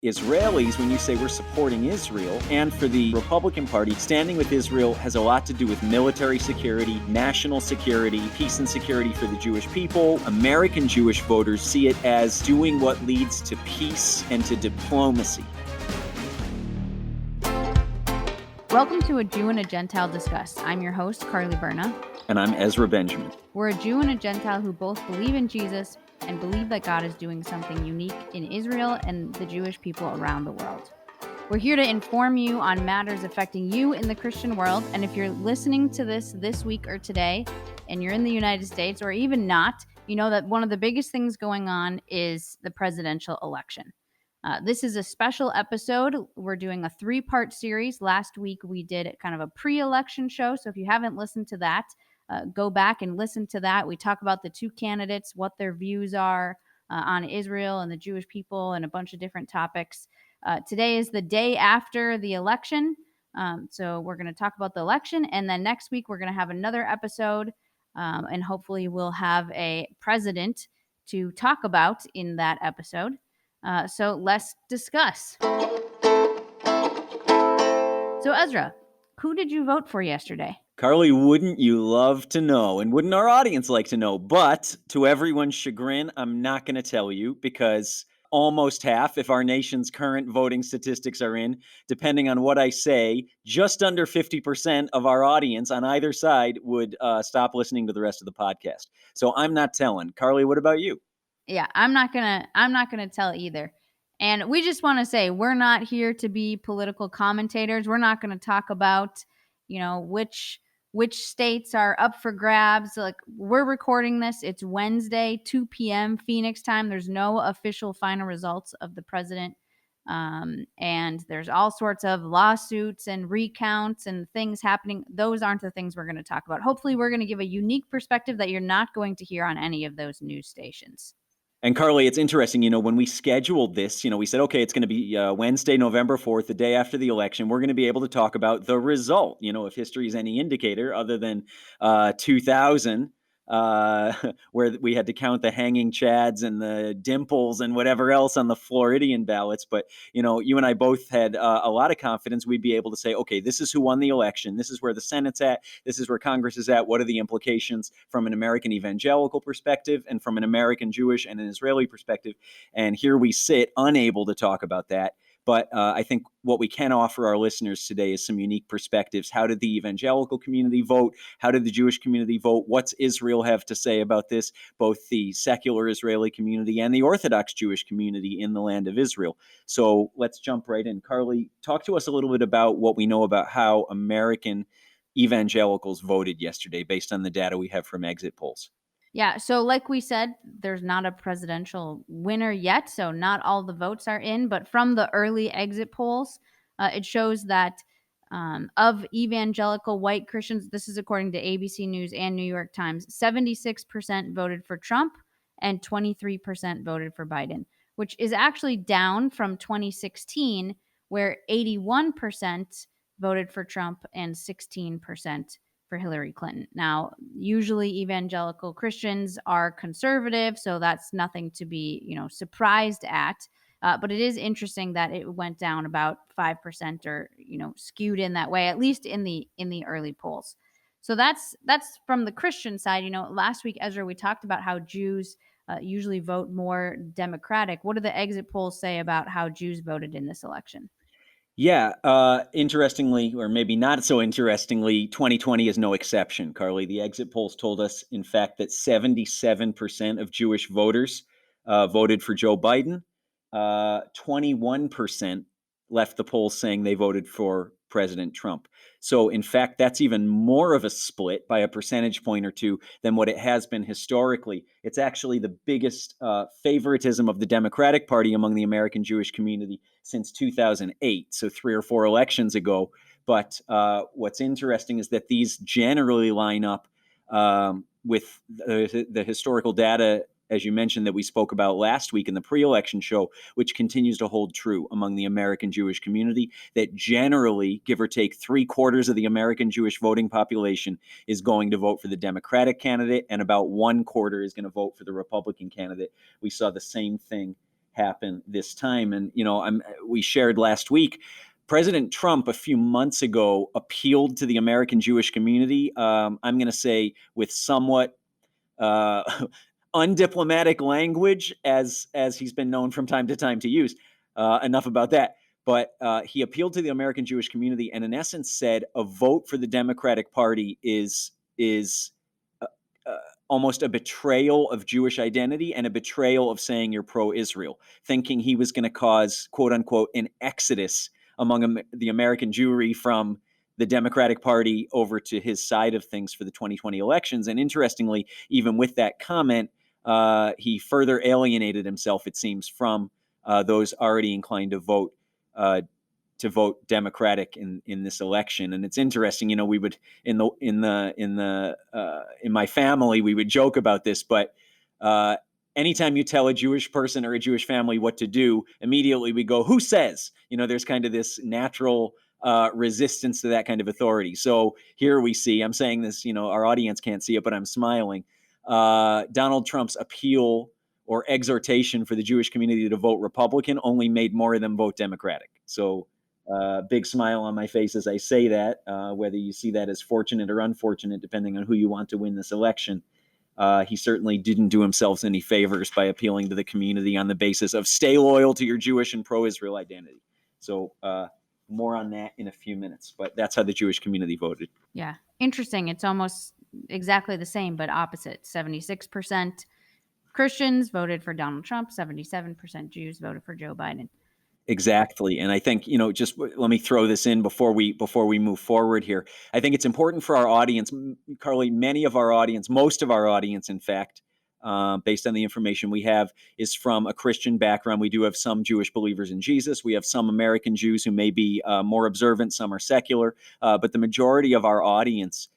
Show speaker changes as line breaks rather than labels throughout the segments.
Israelis, when you say we're supporting Israel, and for the Republican Party, standing with Israel has a lot to do with military security, national security, peace and security for the Jewish people. American Jewish voters see it as doing what leads to peace and to diplomacy.
Welcome to A Jew and a Gentile Discuss. I'm your host, Carly Berna.
And I'm Ezra Benjamin.
We're a Jew and a Gentile who both believe in Jesus and believe that God is doing something unique in Israel and the Jewish people around the world. We're here to inform you on matters affecting you in the Christian world. And if you're listening to this week or today, and you're in the United States or even not, you know that one of the biggest things going on is the presidential election. This is a special episode. We're doing a 3-part series. Last week, we did kind of a pre-election show. So if you haven't listened to that, go back and listen to that. We talk about the two candidates, what their views are on Israel and the Jewish people, and a bunch of different topics. Today is the day after the election. So we're going to talk about the election. And then next week, we're going to have another episode. And hopefully we'll have a president to talk about in that episode. So let's discuss. So Ezra, who did you vote for yesterday?
Carly, wouldn't you love to know, and wouldn't our audience like to know? But to everyone's chagrin, I'm not going to tell you, because almost half, if our nation's current voting statistics are in, depending on what I say, just under 50% of our audience on either side would stop listening to the rest of the podcast. So I'm not telling. Carly, what about you?
Yeah, I'm not gonna tell either. And we just want to say we're not here to be political commentators. We're not going to talk about, which states are up for grabs. Like, we're recording this. It's Wednesday, 2 p.m. Phoenix time. There's no official final results of the president. And there's all sorts of lawsuits and recounts and things happening. Those aren't the things we're going to talk about. Hopefully, we're going to give a unique perspective that you're not going to hear on any of those news stations.
And Carly, it's interesting, when we scheduled this, we said, okay, it's going to be Wednesday, November 4th, the day after the election. We're going to be able to talk about the result. If history is any indicator, other than 2000, where we had to count the hanging chads and the dimples and whatever else on the Floridian ballots. But, you and I both had a lot of confidence we'd be able to say, okay, this is who won the election. This is where the Senate's at. This is where Congress is at. What are the implications from an American evangelical perspective and from an American Jewish and an Israeli perspective? And here we sit unable to talk about that. But I think what we can offer our listeners today is some unique perspectives. How did the evangelical community vote? How did the Jewish community vote? What's Israel have to say about this? Both the secular Israeli community and the Orthodox Jewish community in the land of Israel. So let's jump right in. Carly, talk to us a little bit about what we know about how American evangelicals voted yesterday based on the data we have from exit polls.
Yeah, so like we said, there's not a presidential winner yet, so not all the votes are in. But from the early exit polls, it shows that of evangelical white Christians, this is according to ABC News and New York Times, 76% voted for Trump and 23% voted for Biden, which is actually down from 2016, where 81% voted for Trump and 16% for Hillary Clinton. Now, usually evangelical Christians are conservative, so that's nothing to be, surprised at. But it is interesting that it went down about 5% or, skewed in that way, at least in the early polls. So that's from the Christian side. Last week, Ezra, we talked about how Jews usually vote more Democratic. What do the exit polls say about how Jews voted in this election?
Yeah, interestingly, or maybe not so interestingly, 2020 is no exception, Carly. The exit polls told us, in fact, that 77% of Jewish voters voted for Joe Biden. 21% left the polls saying they voted for President Trump. So, in fact, that's even more of a split by a percentage point or two than what it has been historically. It's actually the biggest favoritism of the Democratic Party among the American Jewish community since 2008, so 3 or 4 elections ago. But what's interesting is that these generally line up with the historical data, as you mentioned, that we spoke about last week in the pre-election show, which continues to hold true among the American Jewish community, that generally, give or take, 3/4 of the American Jewish voting population is going to vote for the Democratic candidate, and about 1/4 is going to vote for the Republican candidate. We saw the same thing happen this time. And, we shared last week, President Trump a few months ago appealed to the American Jewish community. I'm going to say with somewhat uh, undiplomatic language, as he's been known from time to time to use. Enough about that. But he appealed to the American Jewish community, and in essence said a vote for the Democratic Party is uh, uh, almost a betrayal of Jewish identity and a betrayal of saying you're pro-Israel, thinking he was going to cause, quote unquote, an exodus among the American Jewry from the Democratic Party over to his side of things for the 2020 elections. And interestingly, even with that comment, he further alienated himself, it seems, from those already inclined to vote Democratic in this election. And it's interesting, we would in my family we would joke about this, but anytime you tell a Jewish person or a Jewish family what to do, immediately we go, "Who says?" There's kind of this natural resistance to that kind of authority. So here we see, I'm saying this, our audience can't see it, but I'm smiling. Donald Trump's appeal or exhortation for the Jewish community to vote Republican only made more of them vote Democratic. So big smile on my face as I say that, whether you see that as fortunate or unfortunate, depending on who you want to win this election. He certainly didn't do himself any favors by appealing to the community on the basis of stay loyal to your Jewish and pro-Israel identity. So more on that in a few minutes, but that's how the Jewish community voted.
Yeah. Interesting. It's almost exactly the same, but opposite. 76% Christians voted for Donald Trump, 77% Jews voted for Joe Biden.
Exactly. And I think, just let me throw this in before we move forward here. I think it's important for our audience, Carly, most of our audience, in fact, based on the information we have, is from a Christian background. We do have some Jewish believers in Jesus. We have some American Jews who may be more observant. Some are secular. But the majority of our audience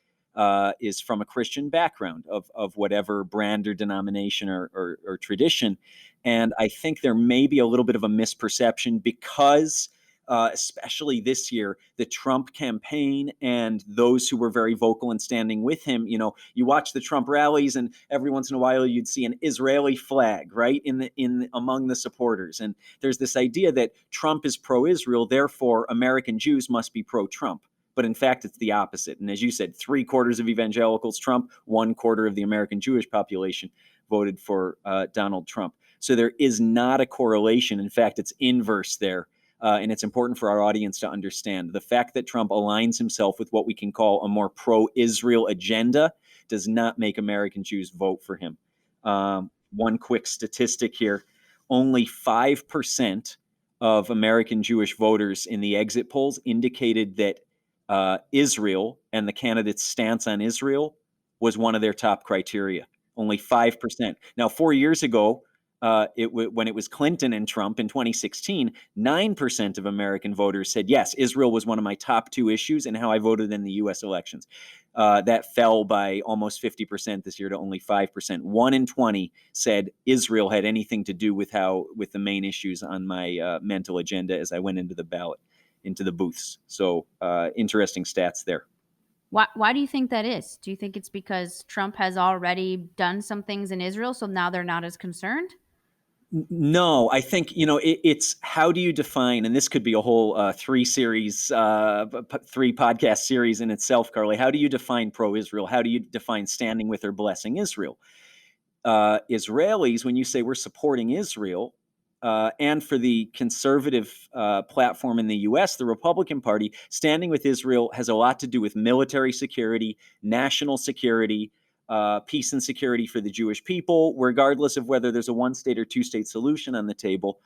is from a Christian background of whatever brand or denomination or tradition. And I think there may be a little bit of a misperception because, especially this year, the Trump campaign and those who were very vocal and standing with him, you watch the Trump rallies and every once in a while you'd see an Israeli flag, right, among the supporters. And there's this idea that Trump is pro-Israel, therefore American Jews must be pro-Trump. But in fact, it's the opposite. And as you said, 3/4 of evangelicals Trump, 1/4 of the American Jewish population voted for Donald Trump. So there is not a correlation. In fact, it's inverse there. And it's important for our audience to understand. The fact that Trump aligns himself with what we can call a more pro-Israel agenda does not make American Jews vote for him. One quick statistic here, only 5% of American Jewish voters in the exit polls indicated that Israel and the candidate's stance on Israel was one of their top criteria. Only 5%. Now, 4 years ago, when it was Clinton and Trump in 2016, 9% of American voters said, yes, Israel was one of my top 2 issues and how I voted in the U.S. elections. That fell by almost 50% this year to only 5%. 1 in 20 said Israel had anything to do with the main issues on my mental agenda as I went into the ballot, into the booths. So interesting stats there.
Why do you think that is? Do you think it's because Trump has already done some things in Israel, so now they're not as concerned?
No, I think, it's how do you define, and this could be a whole 3 podcast series in itself, Carly. How do you define pro-Israel? How do you define standing with or blessing Israel? Israelis, when you say we're supporting Israel, and for the conservative platform in the U.S., the Republican Party, standing with Israel has a lot to do with military security, national security, peace and security for the Jewish people, regardless of whether there's a 1-state or 2-state solution on the table.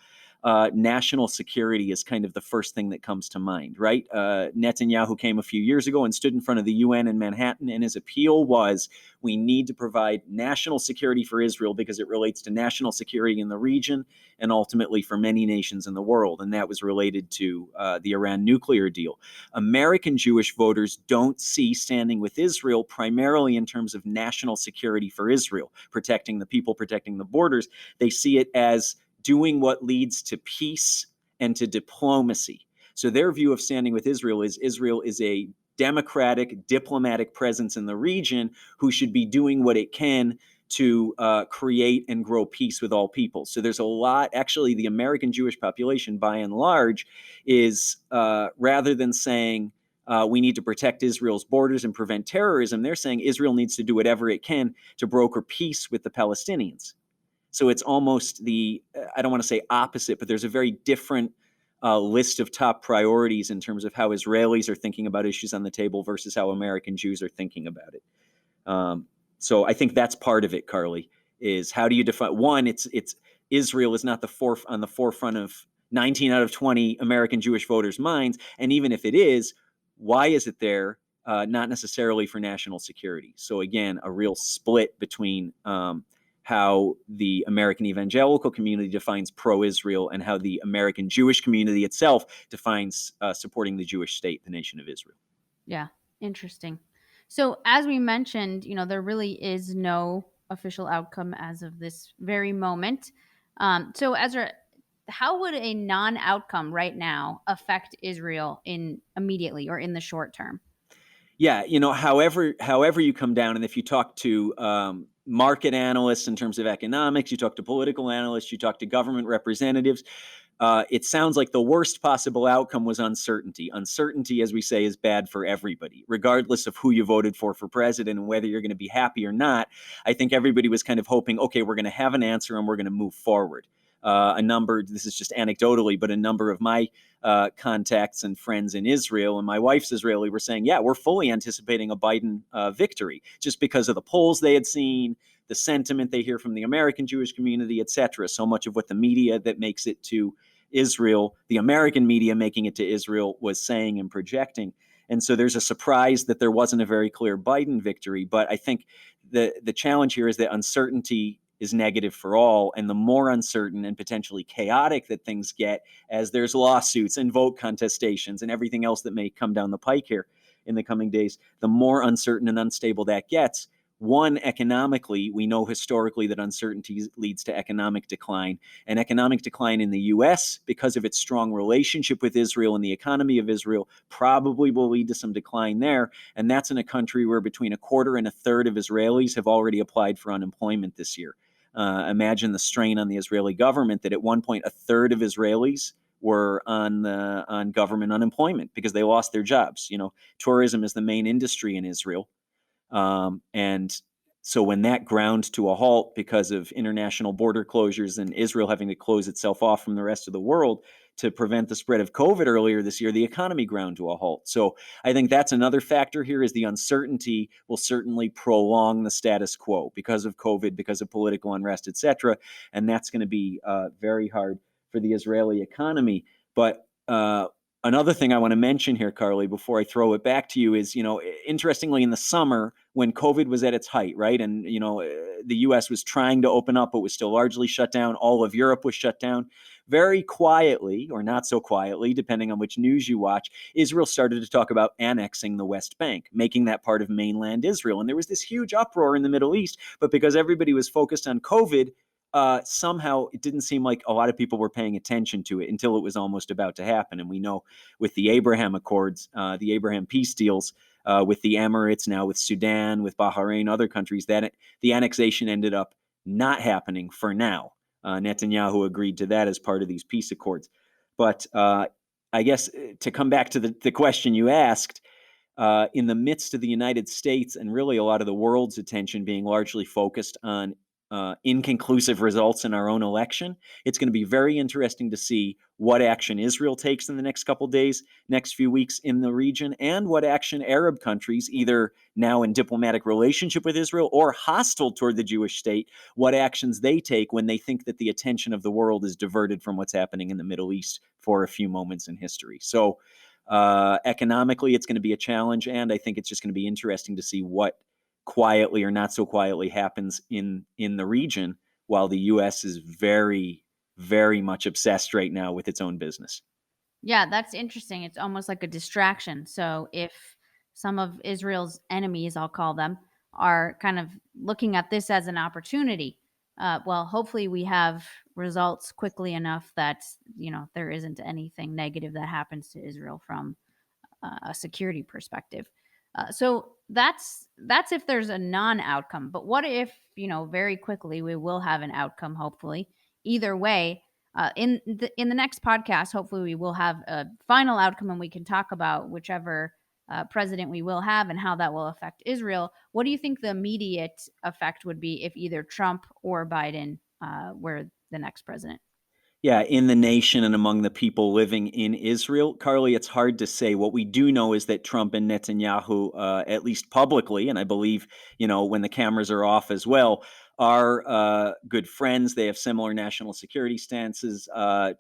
National security is kind of the first thing that comes to mind, right? Netanyahu came a few years ago and stood in front of the UN in Manhattan, and his appeal was, we need to provide national security for Israel because it relates to national security in the region and ultimately for many nations in the world. And that was related to the Iran nuclear deal. American Jewish voters don't see standing with Israel primarily in terms of national security for Israel, protecting the people, protecting the borders. They see it as doing what leads to peace and to diplomacy. So their view of standing with Israel is a democratic, diplomatic presence in the region who should be doing what it can to create and grow peace with all people. So there's a lot, actually, the American Jewish population, by and large, is rather than saying we need to protect Israel's borders and prevent terrorism, they're saying Israel needs to do whatever it can to broker peace with the Palestinians. So it's almost I don't want to say opposite, but there's a very different list of top priorities in terms of how Israelis are thinking about issues on the table versus how American Jews are thinking about it. So I think that's part of it, Carly, is how do you define one, it's Israel is not on the forefront of 19 out of 20 American Jewish voters' minds. And even if it is, why is it there? Not necessarily for national security. So again, a real split between how the American evangelical community defines pro-Israel and how the American Jewish community itself defines supporting the Jewish state, the nation of Israel.
Yeah, interesting. So as we mentioned, there really is no official outcome as of this very moment. So Ezra, how would a non-outcome right now affect Israel immediately or in the short term?
Yeah, however you come down, and if you talk to market analysts in terms of economics, you talk to political analysts, you talk to government representatives, it sounds like the worst possible outcome was uncertainty. Uncertainty, as we say, is bad for everybody, regardless of who you voted for president and whether you're going to be happy or not. I think everybody was kind of hoping, okay, we're going to have an answer and we're going to move forward. This is just anecdotally, but a number of my contacts and friends in Israel, and my wife's Israeli, were saying, yeah, we're fully anticipating a Biden victory just because of the polls they had seen, the sentiment they hear from the American Jewish community, et cetera. So much of what the media that makes it to Israel, the American media making it to Israel, was saying and projecting. And so there's a surprise that there wasn't a very clear Biden victory. But I think the challenge here is that uncertainty is negative for all. And the more uncertain and potentially chaotic that things get as there's lawsuits and vote contestations and everything else that may come down the pike here in the coming days, the more uncertain and unstable that gets. One, economically, we know historically that uncertainty leads to economic decline. And economic decline in the U.S., because of its strong relationship with Israel and the economy of Israel, probably will lead to some decline there. And that's in a country where between a quarter and a third of Israelis have already applied for unemployment this year. Imagine the strain on the Israeli government that at one point a third of Israelis were on government unemployment because they lost their jobs. Tourism is the main industry in Israel. And so when that ground to a halt because of international border closures and Israel having to close itself off from the rest of the world to prevent the spread of COVID earlier this year, the economy ground to a halt. So I think that's another factor here, is the uncertainty will certainly prolong the status quo because of COVID, because of political unrest, et cetera. And that's going to be very hard for the Israeli economy. But another thing I want to mention here, Carly, before I throw it back to you is, interestingly, in the summer when COVID was at its height, right? And, the U.S. was trying to open up, but was still largely shut down. All of Europe was shut down. Very quietly, or not so quietly, depending on which news you watch, Israel started to talk about annexing the West Bank, making that part of mainland Israel. And there was this huge uproar in the Middle East, but because everybody was focused on COVID, somehow it didn't seem like a lot of people were paying attention to it until it was almost about to happen. And we know with the Abraham Accords, the Abraham peace deals, with the Emirates, now with Sudan, with Bahrain, other countries, that the annexation ended up not happening for now. Netanyahu agreed to that as part of these peace accords. But I guess to come back to the question you asked, in the midst of the United States and really a lot of the world's attention being largely focused on inconclusive results in our own election, it's going to be very interesting to see what action Israel takes in the next couple of days, next few weeks in the region, and what action Arab countries, either now in diplomatic relationship with Israel or hostile toward the Jewish state, what actions they take when they think that the attention of the world is diverted from what's happening in the Middle East for a few moments in history. So economically, it's going to be a challenge, and I think it's just going to be interesting to see what quietly or not so quietly happens in the region, while the U.S. is very, very much obsessed right now with its own business.
Yeah, that's interesting. It's almost like a distraction. So if some of Israel's enemies, I'll call them, are kind of looking at this as an opportunity, well, hopefully we have results quickly enough that there isn't anything negative that happens to Israel from a security perspective. So that's if there's a non-outcome. But what if, very quickly we will have an outcome, hopefully. Either way, in the next podcast, hopefully we will have a final outcome and we can talk about whichever president we will have and how that will affect Israel. What do you think the immediate effect would be if either Trump or Biden were the next president?
Yeah, in the nation and among the people living in Israel, Carly, it's hard to say. What we do know is that Trump and Netanyahu, at least publicly, and I believe, when the cameras are off as well, are good friends. They have similar national security stances.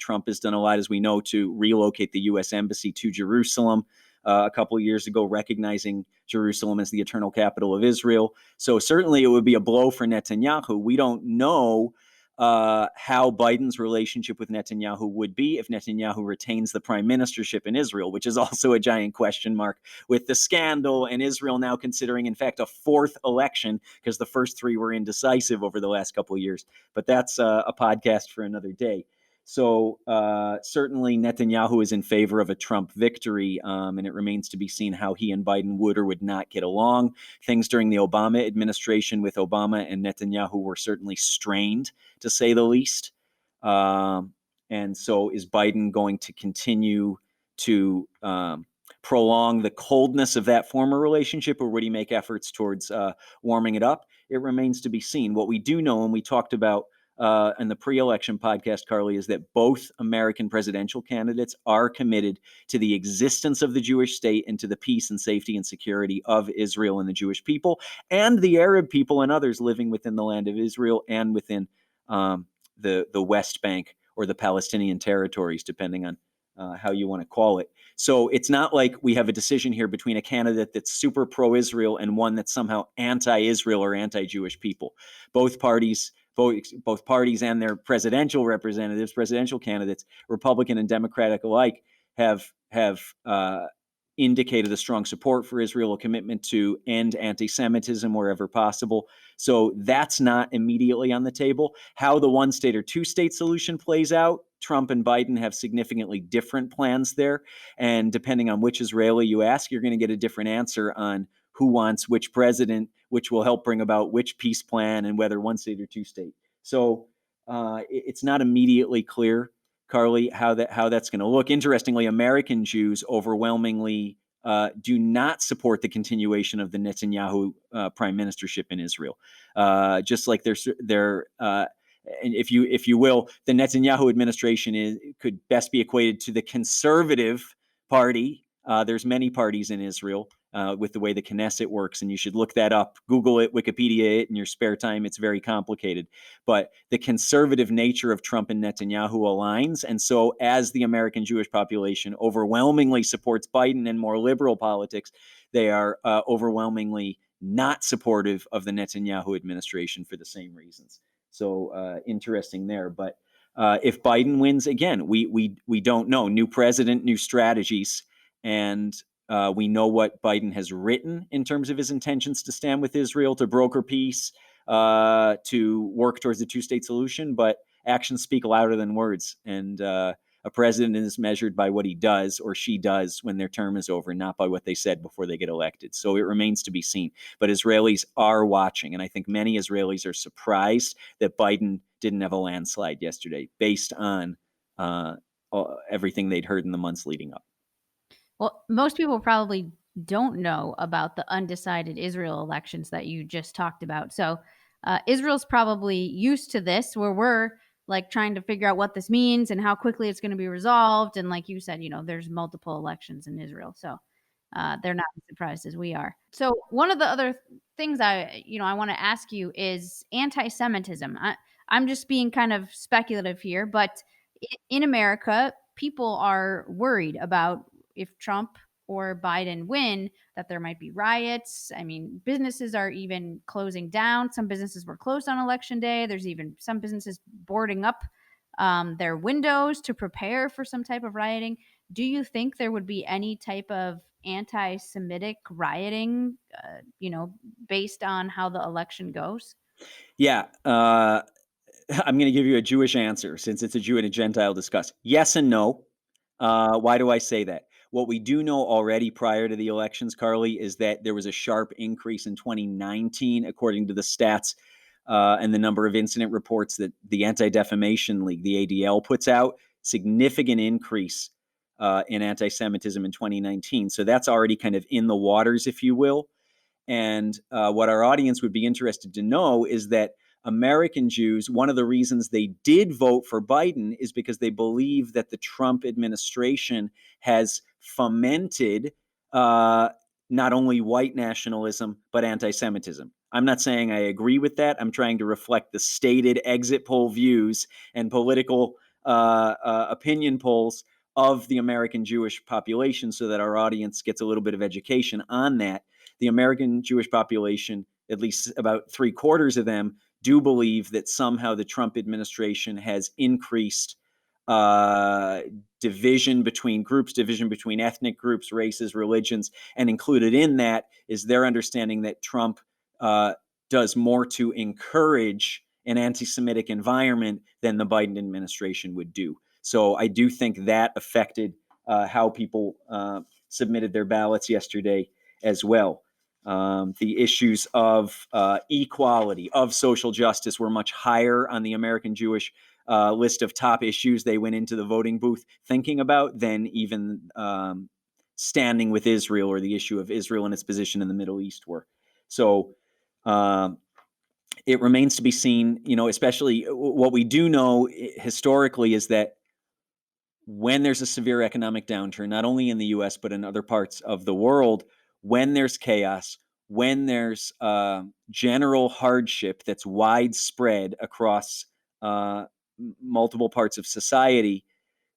Trump has done a lot, as we know, to relocate the U.S. Embassy to Jerusalem a couple of years ago, recognizing Jerusalem as the eternal capital of Israel. So certainly it would be a blow for Netanyahu. We don't know how Biden's relationship with Netanyahu would be if Netanyahu retains the prime ministership in Israel, which is also a giant question mark with the scandal and Israel now considering, in fact, a fourth election because the first three were indecisive over the last couple of years. But that's a podcast for another day. So certainly Netanyahu is in favor of a Trump victory, and it remains to be seen how he and Biden would or would not get along. Things during the Obama administration with Obama and Netanyahu were certainly strained, to say the least. And so is Biden going to continue to prolong the coldness of that former relationship, or would he make efforts towards warming it up? It remains to be seen. What we do know, and we talked about in the pre-election podcast, Carly, is that both American presidential candidates are committed to the existence of the Jewish state and to the peace and safety and security of Israel and the Jewish people and the Arab people and others living within the land of Israel and within the West Bank or the Palestinian territories, depending on how you want to call it. So it's not like we have a decision here between a candidate that's super pro-Israel and one that's somehow anti-Israel or anti-Jewish people. Both parties and their presidential representatives, presidential candidates, Republican and Democratic alike, have indicated a strong support for Israel, a commitment to end anti-Semitism wherever possible. So that's not immediately on the table. How the one-state or two-state solution plays out, Trump and Biden have significantly different plans there. And depending on which Israeli you ask, you're going to get a different answer on who wants which president, which will help bring about which peace plan, and whether one-state or two-state. So it's not immediately clear, Carly, how that's going to look. Interestingly, American Jews overwhelmingly do not support the continuation of the Netanyahu prime ministership in Israel. Just like they're and if you will, the Netanyahu administration could best be equated to the conservative party. There's many parties in Israel with the way the Knesset works, and you should look that up. Google it, Wikipedia it in your spare time. It's very complicated. But the conservative nature of Trump and Netanyahu aligns, and so as the American Jewish population overwhelmingly supports Biden and more liberal politics, they are overwhelmingly not supportive of the Netanyahu administration for the same reasons. So interesting there. But if Biden wins again, we don't know. New president, new strategies, and we know what Biden has written in terms of his intentions to stand with Israel, to broker peace, to work towards the two-state solution. But actions speak louder than words, and a president is measured by what he does or she does when their term is over, not by what they said before they get elected. So it remains to be seen. But Israelis are watching, and I think many Israelis are surprised that Biden didn't have a landslide yesterday based on everything they'd heard in the months leading up.
Well, most people probably don't know about the undecided Israel elections that you just talked about. So Israel's probably used to this, where we're like trying to figure out what this means and how quickly it's going to be resolved. And like you said, there's multiple elections in Israel, so they're not as surprised as we are. So one of the other things I want to ask you is anti-Semitism. I'm just being kind of speculative here, but in America, people are worried about if Trump or Biden win, that there might be riots. I mean, businesses are even closing down. Some businesses were closed on election day. There's even some businesses boarding up their windows to prepare for some type of rioting. Do you think there would be any type of anti-Semitic rioting, based on how the election goes?
Yeah. I'm going to give you a Jewish answer since it's a Jew and a Gentile discuss. Yes and no. Why do I say that? What we do know already prior to the elections, Carly, is that there was a sharp increase in 2019, according to the stats and the number of incident reports that the Anti-Defamation League, the ADL, puts out. Significant increase in anti-Semitism in 2019. So that's already kind of in the waters, if you will. And what our audience would be interested to know is that American Jews, one of the reasons they did vote for Biden is because they believe that the Trump administration has fomented not only white nationalism, but anti-Semitism. I'm not saying I agree with that. I'm trying to reflect the stated exit poll views and political opinion polls of the American Jewish population so that our audience gets a little bit of education on that. The American Jewish population, at least about 3/4 of them, do believe that somehow the Trump administration has increased division between groups, division between ethnic groups, races, religions, and included in that is their understanding that Trump does more to encourage an anti-Semitic environment than the Biden administration would do. So I do think that affected how people submitted their ballots yesterday as well. The issues of equality, of social justice were much higher on the American Jewish list of top issues they went into the voting booth thinking about than even standing with Israel or the issue of Israel and its position in the Middle East were. So it remains to be seen, especially what we do know historically is that when there's a severe economic downturn, not only in the US, but in other parts of the world, when there's chaos, when there's general hardship that's widespread across multiple parts of society,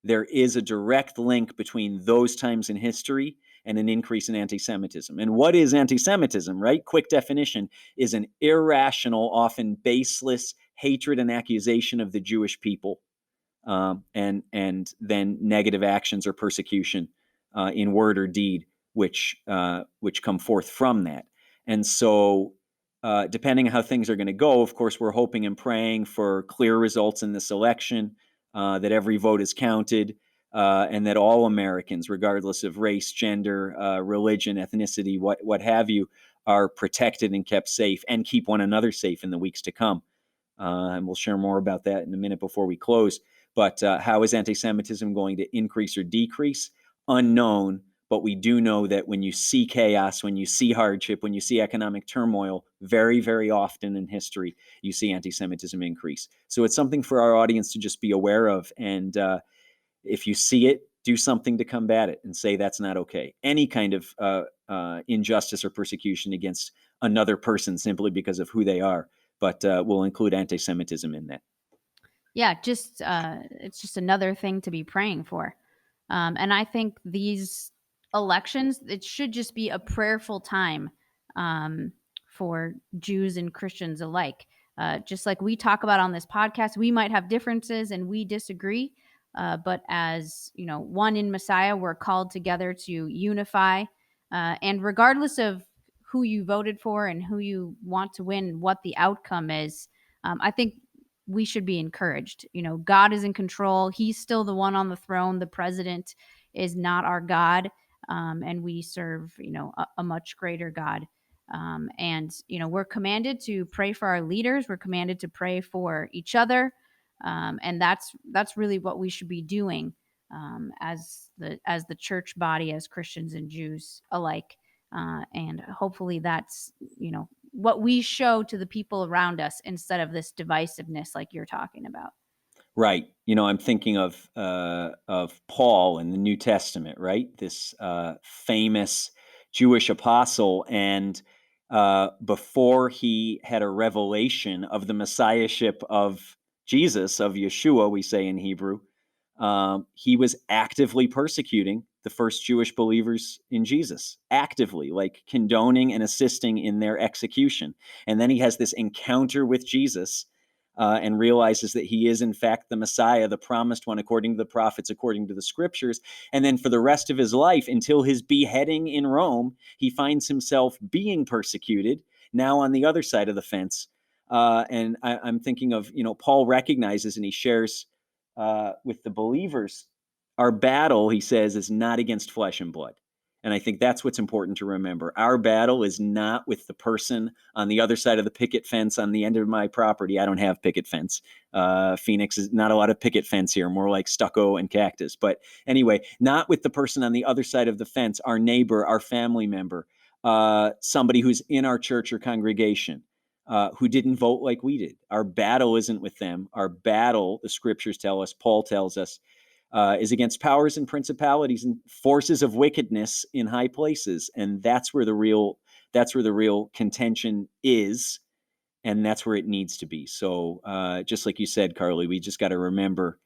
there is a direct link between those times in history and an increase in anti-Semitism. And what is anti-Semitism, right? Quick definition is an irrational, often baseless hatred and accusation of the Jewish people. And then negative actions or persecution in word or deed, which come forth from that. And so, depending on how things are going to go, of course, we're hoping and praying for clear results in this election, that every vote is counted, and that all Americans, regardless of race, gender, religion, ethnicity, what have you, are protected and kept safe, and keep one another safe in the weeks to come. And we'll share more about that in a minute before we close. But how is anti-Semitism going to increase or decrease? Unknown. But we do know that when you see chaos, when you see hardship, when you see economic turmoil, very, very often in history, you see anti-Semitism increase. So it's something for our audience to just be aware of. And if you see it, do something to combat it and say that's not okay. Any kind of injustice or persecution against another person simply because of who they are. But we'll include anti-Semitism in that.
Yeah, it's just another thing to be praying for. And I think these elections, it should just be a prayerful time for Jews and Christians alike. Just like we talk about on this podcast, we might have differences and we disagree. But as one in Messiah, we're called together to unify. And regardless of who you voted for and who you want to win, what the outcome is, I think we should be encouraged. God is in control. He's still the one on the throne. The president is not our God. And we serve, a much greater God. And we're commanded to pray for our leaders. We're commanded to pray for each other. And that's really what we should be doing as the church body, as Christians and Jews alike. And hopefully that's, what we show to the people around us instead of this divisiveness like you're talking about.
Right. I'm thinking of Paul in the New Testament, right? This famous Jewish apostle. And before he had a revelation of the messiahship of Jesus, of Yeshua, we say in Hebrew, he was actively persecuting the first Jewish believers in Jesus, actively, like condoning and assisting in their execution. And then he has this encounter with Jesus and realizes that he is, in fact, the Messiah, the promised one, according to the prophets, according to the scriptures. And then for the rest of his life, until his beheading in Rome, he finds himself being persecuted, now on the other side of the fence. And I'm thinking of, Paul recognizes and he shares with the believers Our battle, he says, is not against flesh and blood. And I think that's what's important to remember. Our battle is not with the person on the other side of the picket fence on the end of my property. I don't have picket fence. Phoenix is not a lot of picket fence here, more like stucco and cactus. But anyway, not with the person on the other side of the fence, our neighbor, our family member, somebody who's in our church or congregation, who didn't vote like we did. Our battle isn't with them. Our battle, the scriptures tell us, Paul tells us, is against powers and principalities and forces of wickedness in high places, and that's where the real contention is, and that's where it needs to be. So, just like you said, Carly, we just got to remember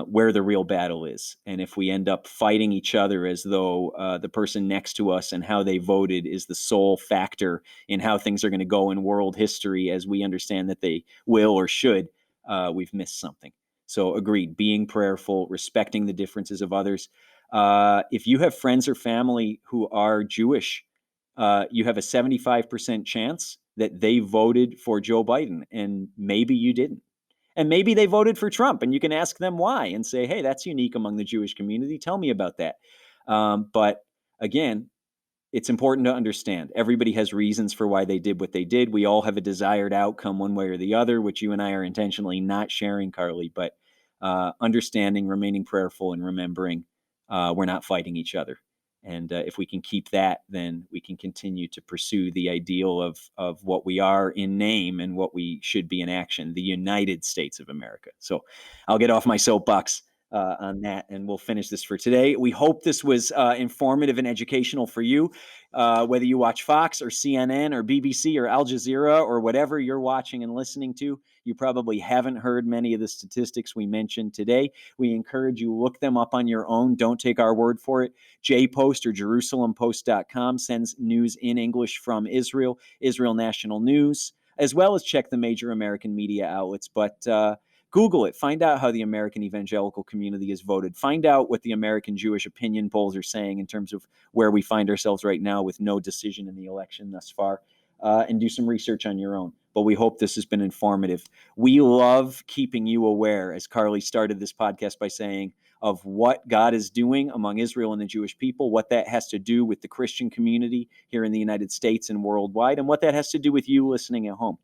where the real battle is, and if we end up fighting each other as though the person next to us and how they voted is the sole factor in how things are going to go in world history, as we understand that they will or should, we've missed something. So agreed, being prayerful, respecting the differences of others. If you have friends or family who are Jewish, you have a 75% chance that they voted for Joe Biden, and maybe you didn't. And maybe they voted for Trump, and you can ask them why and say, hey, that's unique among the Jewish community. Tell me about that. But again, it's important to understand everybody has reasons for why they did what they did. We all have a desired outcome one way or the other, which you and I are intentionally not sharing, Carly, but understanding, remaining prayerful, and remembering we're not fighting each other. And if we can keep that, then we can continue to pursue the ideal of what we are in name and what we should be in action, the United States of America. So I'll get off my soapbox on that, and we'll finish this for today. We hope this was informative and educational for you, whether you watch Fox or CNN or BBC or Al Jazeera or whatever you're watching and listening to. You probably haven't heard many of the statistics we mentioned today. We encourage you, look them up on your own. Don't take our word for it. JPost or JerusalemPost.com sends news in English from Israel, Israel National News, as well as check the major American media outlets. But Google it. Find out how the American evangelical community has voted. Find out what the American Jewish opinion polls are saying in terms of where we find ourselves right now with no decision in the election thus far, and do some research on your own. But we hope this has been informative. We love keeping you aware, as Carly started this podcast by saying, of what God is doing among Israel and the Jewish people, what that has to do with the Christian community here in the United States and worldwide, and what that has to do with you listening at home.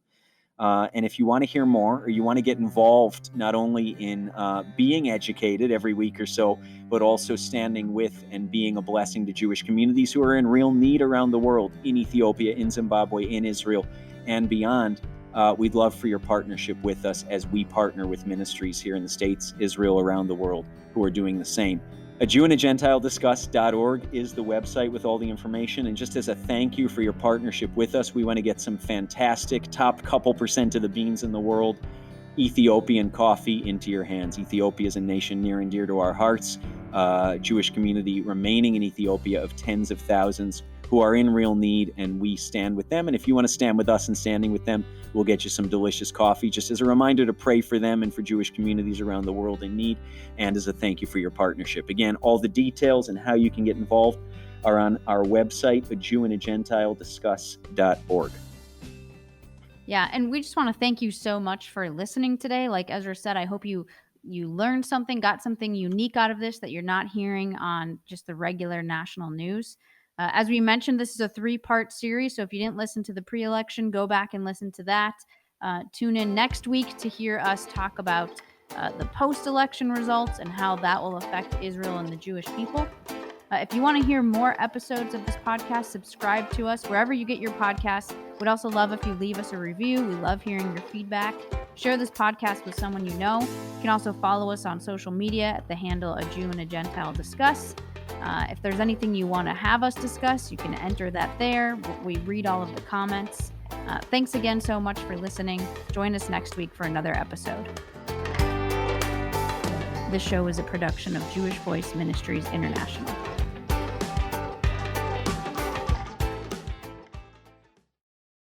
And if you want to hear more, or you want to get involved not only in being educated every week or so, but also standing with and being a blessing to Jewish communities who are in real need around the world, in Ethiopia, in Zimbabwe, in Israel, and beyond, we'd love for your partnership with us as we partner with ministries here in the States, Israel, around the world, who are doing the same. A Jew and a Gentile discuss.org is the website with all the information. And just as a thank you for your partnership with us, we want to get some fantastic top couple percent of the beans in the world Ethiopian coffee into your hands. Ethiopia is a nation near and dear to our hearts. Jewish community remaining in Ethiopia of tens of thousands who are in real need, and we stand with them. And if you want to stand with us in standing with them, we'll get you some delicious coffee, just as a reminder to pray for them and for Jewish communities around the world in need, and as a thank you for your partnership. Again, all the details and how you can get involved are on our website, a Jew and a Gentile discuss.org.
Yeah, and we just want to thank you so much for listening today. Like Ezra said, I hope you learned something, got something unique out of this that you're not hearing on just the regular national news. As we mentioned, this is a 3-part series, so if you didn't listen to the pre-election, go back and listen to that. Tune in next week to hear us talk about the post-election results and how that will affect Israel and the Jewish people. If you want to hear more episodes of this podcast, subscribe to us wherever you get your podcasts. We'd also love if you leave us a review. We love hearing your feedback. Share this podcast with someone you know. You can also follow us on social media at the handle A Jew and a Gentile Discuss. If there's anything you want to have us discuss, you can enter that there. We read all of the comments. Thanks again so much for listening. Join us next week for another episode. This show is a production of Jewish Voice Ministries International.